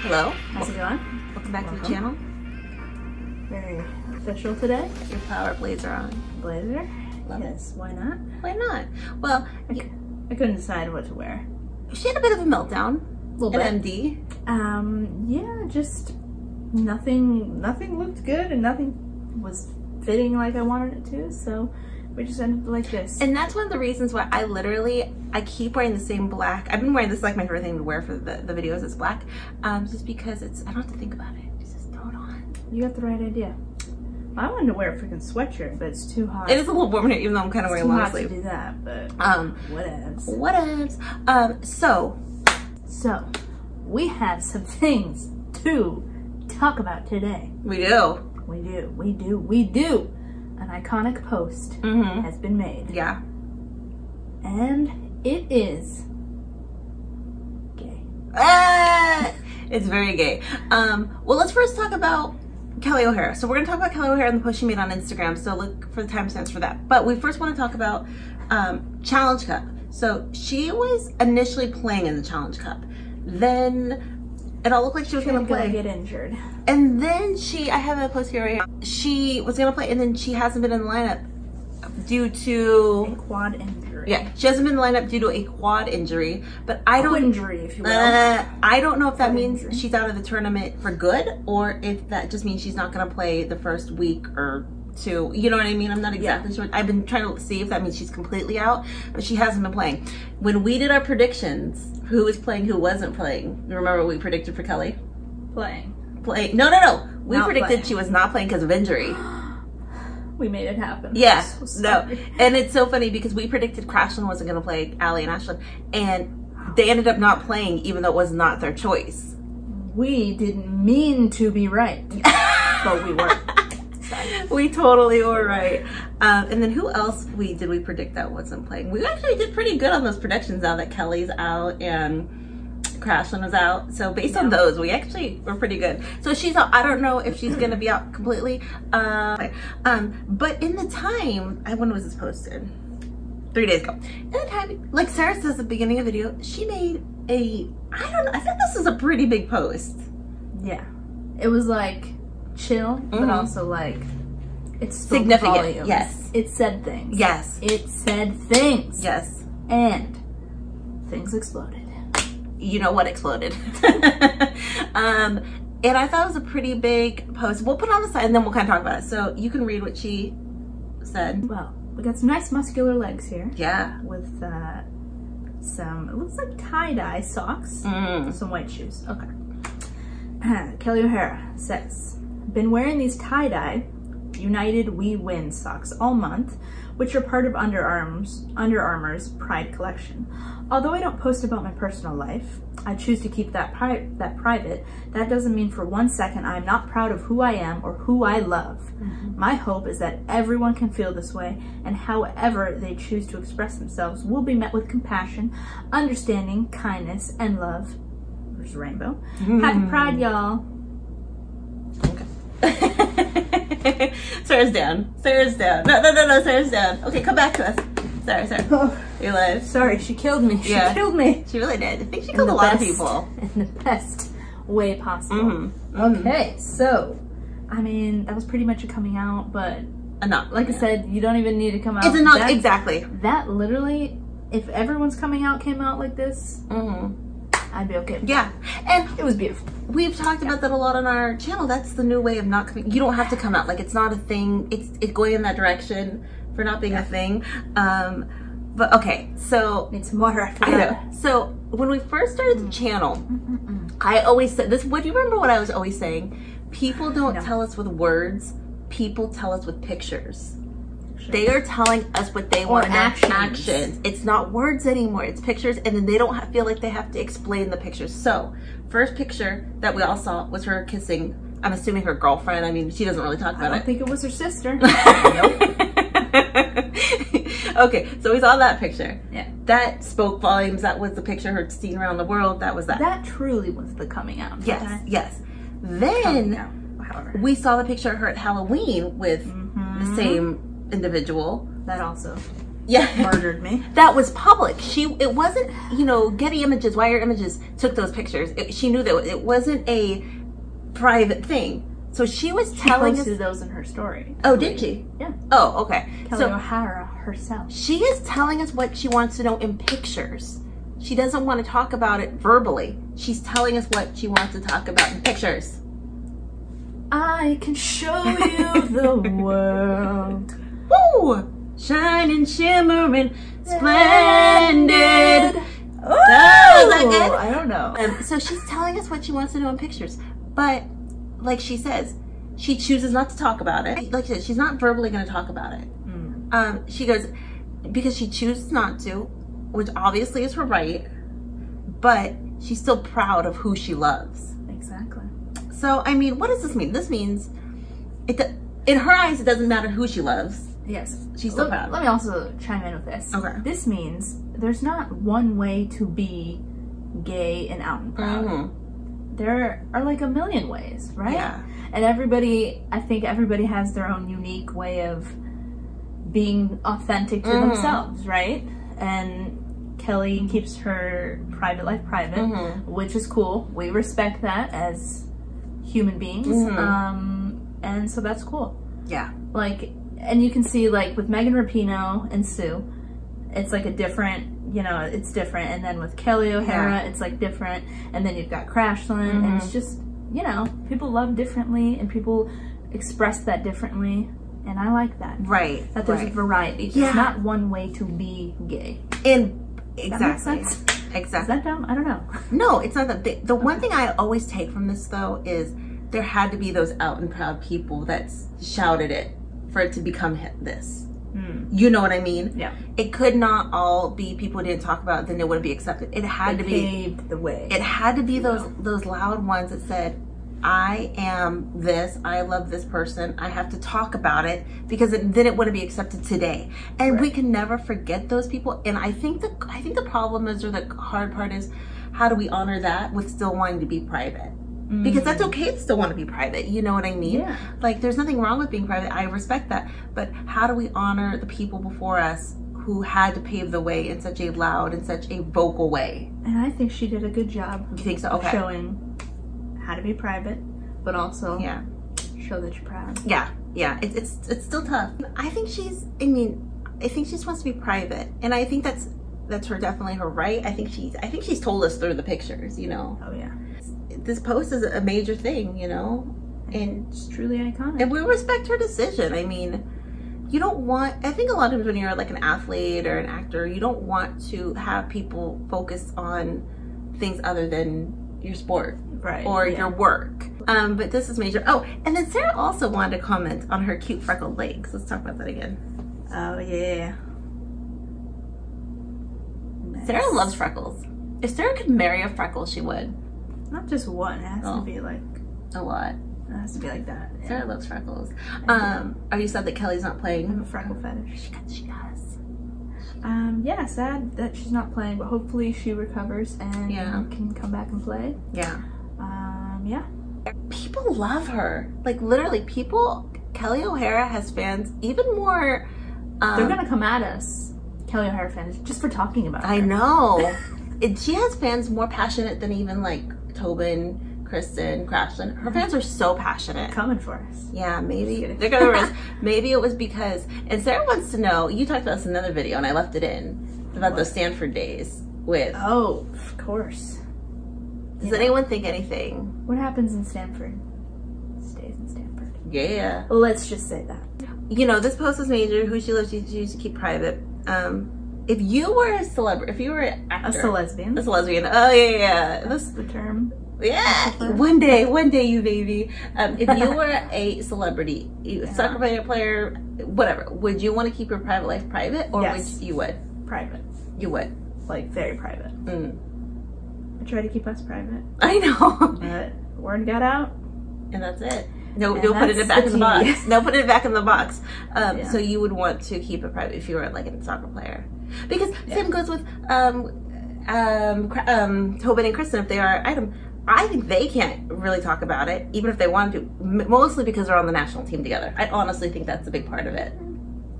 Hello. How's it going? Welcome back to the channel. Very official today. Your power blazer on. Blazer? Love Yes, why not? Why not? Well, I couldn't decide what to wear. she had a bit of a meltdown. A little bit. MD. Yeah, just nothing looked good and nothing was fitting like I wanted it to, so we just ended up like this. And that's one of the reasons why I keep wearing the same black. I've been wearing this, like my favorite thing to wear for the videos is black. Just because I don't have to think about it. Just throw it on. You got the right idea. I wanted to wear a freaking sweatshirt, but it's too hot. It is a little warm here, even though I'm kind of wearing long sleeve. To do that, but whatevs. Whatevs. So we have some things to talk about today. We do. An iconic post has been made. Yeah. And it is gay. It's very gay. Well, let's first talk about Kelley O'Hara. So we're going to talk about Kelley O'Hara and the post she made on Instagram. So look for the timestamps for that. But we first want to talk about Challenge Cup. So she was initially playing in the Challenge Cup. Then it all looked like she was going to play. Get injured. And then I have a post here right here. She was going to play and then she hasn't been in the lineup due to a quad injury. Yeah, she hasn't been in the lineup due to a quad injury, but I don't injury, if you will. I don't know if that means she's out of the tournament for good or if that just means she's not going to play the first week or two. You know what I mean? I'm not exactly sure. I've been trying to see if that means she's completely out, but she hasn't been playing. When we did our predictions, who was playing, who wasn't playing, remember what we predicted for Kelley? Playing. No. We not predicted playing. She was not playing because of injury. We made it happen. Yeah, So no. And it's so funny because we predicted Crashland wasn't going to play Allie and Ashlyn, and they ended up not playing even though it was not their choice. We didn't mean to be right, but we were. We totally were right. And then who else did we predict that wasn't playing? We actually did pretty good on those predictions now that Kelley's out and Crashland was out. So based on those, we actually were pretty good. So she's out. I don't know if she's going to be out completely. But in the time, when was this posted? 3 days ago. In the time, like Sara says at the beginning of the video, she made I think this is a pretty big post. Yeah. It was like chill, but also like it's significant. Volumes. Yes. It said things. Yes. It said things. Yes. And things exploded. You know what exploded. And I thought it was a pretty big post. We'll put it on the side and then we'll kind of talk about it. So you can read what she said. Well, we got some nice muscular legs here. Yeah. With some, it looks like tie-dye socks. Some white shoes. Okay. Kelley O'Hara says, been wearing these tie-dye United We Win socks all month, which are part of Under Armour's Pride collection. Although I don't post about my personal life, I choose to keep that private. That doesn't mean for 1 second I'm not proud of who I am or who I love. My hope is that everyone can feel this way, and however they choose to express themselves will be met with compassion, understanding, kindness, and love. There's a rainbow. Happy Pride, y'all. Okay. Sara's down. No, Sara's down. Okay, come back to us. Sorry. Oh, you're live. Sorry, she killed me. She killed me. She really did. I think she killed a lot of people. In the best way possible. Okay, so, I mean, that was pretty much a coming out, but like I said, you don't even need to come out. It's a not, exactly. That literally, if everyone's coming out came out like this, I'd be okay. Yeah, and it was beautiful. We've talked about that a lot on our channel. That's the new way of not coming. You don't have to come out. Like, it's not a thing. It's going in that direction for not being a thing. But okay, so need some water after that. So when we first started the channel, I always said this. What do you remember? What I was always saying? People don't tell us with words. People tell us with pictures. They are telling us what they want. Actions. It's not words anymore. It's pictures, and then they don't feel like they have to explain the pictures. So, first picture that we all saw was her kissing. I'm assuming her girlfriend. I mean, she doesn't really talk about it. I don't think it was her sister. Nope. Okay, so we saw that picture. Yeah. That spoke volumes. That was the picture her seen around the world. That was that. That truly was the coming out. Yes, yes. Then we saw the picture of her at Halloween with the same individual. That also. murdered me. That was public. It wasn't, you know, Getty Images, Wire Images took those pictures. She knew that it wasn't a private thing. So she was telling us. She posted those in her story. Oh, did she? Yeah. Oh, okay. Kelley O'Hara herself. She is telling us what she wants to know in pictures. She doesn't want to talk about it verbally. She's telling us what she wants to talk about in pictures. I can show you the world. Woo! Shining, shimmering, splendid. Oh, I don't know. So she's telling us what she wants to know in pictures. But, like she says, she chooses not to talk about it. Like she said, she's not verbally going to talk about it. She goes, because she chooses not to, which obviously is her right, but she's still proud of who she loves. Exactly. So, I mean, what does this mean? This means, in her eyes, it doesn't matter who she loves. Yes. She's still proud. Let me also chime in with this. Okay. This means there's not one way to be gay and out and proud. There are like a million ways, right? Yeah. And I think everybody has their own unique way of being authentic to themselves, right? And Kelley keeps her private life private, which is cool. We respect that as human beings. And so that's cool. Yeah. Like, and you can see like with Megan Rapinoe and Sue, it's like a different, you know, it's different. And then with Kelley O'Hara, it's like different. And then you've got Crashland, and it's just, you know, people love differently and people express that differently. And I like that. Right. That there's a variety. There's not one way to be gay. And exactly. That makes sense? Exactly. Is that dumb? I don't know. No, it's not that. The one thing I always take from this though is there had to be those out and proud people that shouted it for it to become this. You know what I mean? Yeah. It could not all be people who didn't talk about it, then it wouldn't be accepted. It had to be paved the way. It had to be those loud ones that said, I am this, I love this person, I have to talk about it, because then it wouldn't be accepted today. And we can never forget those people. And I think the problem is, or the hard part is, how do we honor that with still wanting to be private? Because that's okay to still want to be private, you know what I mean? Yeah. Like, there's nothing wrong with being private, I respect that. But how do we honor the people before us who had to pave the way in such a loud and such a vocal way? And I think she did a good job. You think so? Okay. Showing how to be private, but also show that you're proud. Yeah, yeah. It's still tough. I think she just wants to be private, and I think that's definitely her right. I think she's told us through the pictures, you know. Oh yeah. This post is a major thing, you know, and it's truly iconic. And we respect her decision. I mean, you don't want, I think a lot of times when you're like an athlete or an actor, you don't want to have people focus on things other than your sport or your work. But this is major. Oh, and then Sara also wanted to comment on her cute freckled legs. Let's talk about that again. Oh yeah. Nice. Sara loves freckles. If Sara could marry a freckle, she would. Not just one. It has to be like a lot. It has to be like that. Yeah. Sara loves freckles. Are you sad that Kelley's not playing? I have a freckle fetish. She does. Yeah, sad that she's not playing, but hopefully she recovers and can come back and play. Yeah. Yeah. People love her. Like literally, Kelley O'Hara has fans even more. They're gonna come at us, Kelley O'Hara fans, just for talking about her. I know. She has fans more passionate than even like Tobin, Christen, Crashland. Her fans are so passionate. Coming for us. Yeah, maybe they're gonna risk. Maybe it was because, and Sara wants to know, you talked about this in another video and I left it in, about those Stanford days with. Oh, of course. Does anyone think anything? What happens in Stanford stays in Stanford. Yeah. Let's just say that. You know, this post was major. Who she loves, she used to keep private. If you were a celebrity, if you were an actor. A celesbian. A celesbian. Oh, yeah. That's the term. Yeah. One day, you baby. If you were a celebrity, soccer player, whatever, would you want to keep your private life private? Or you would? Private. You would? Like, very private. I try to keep us private. I know. But word got out. And that's it. No, don't put it back in the box. No, put it back in the box. So you would want to keep it private if you were like a soccer player, because same goes with Tobin and Christen. If they are item, I think they can't really talk about it, even if they want to. Mostly because they're on the national team together. I honestly think that's a big part of it.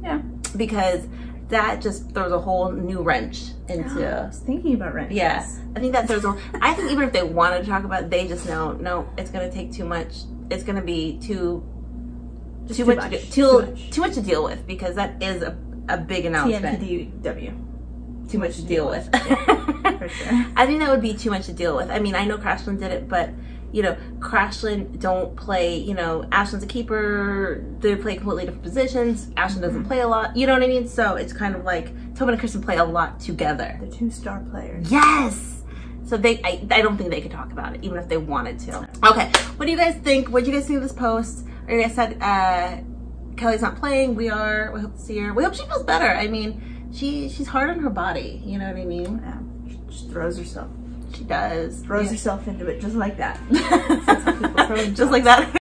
Yeah. Because that just throws a whole new wrench into. I was thinking about wrenches. Yeah, I think that throws. I think even if they wanted to talk about it, they just know, no, it's going to take too much. It's going to be too much to deal with, because that is a big announcement. TMPDW. Too much to deal with. Yeah, for sure. I think that would be too much to deal with. I mean, I know Crashland did it, but you know, Crashland don't play, you know, Ashland's a keeper, they play completely different positions, Ashland doesn't play a lot, you know what I mean? So it's kind of like, Tobin and Christen play a lot together. They're 2-star players. Yes! So I don't think they could talk about it, even if they wanted to. Okay, what do you guys think? What do you guys think of this post? Or you guys said, Kelly's not playing, we hope to see her. We hope she feels better. I mean, she's hard on her body, you know what I mean? Yeah, she just throws herself. She does. Throws herself into it just like that. Just like that.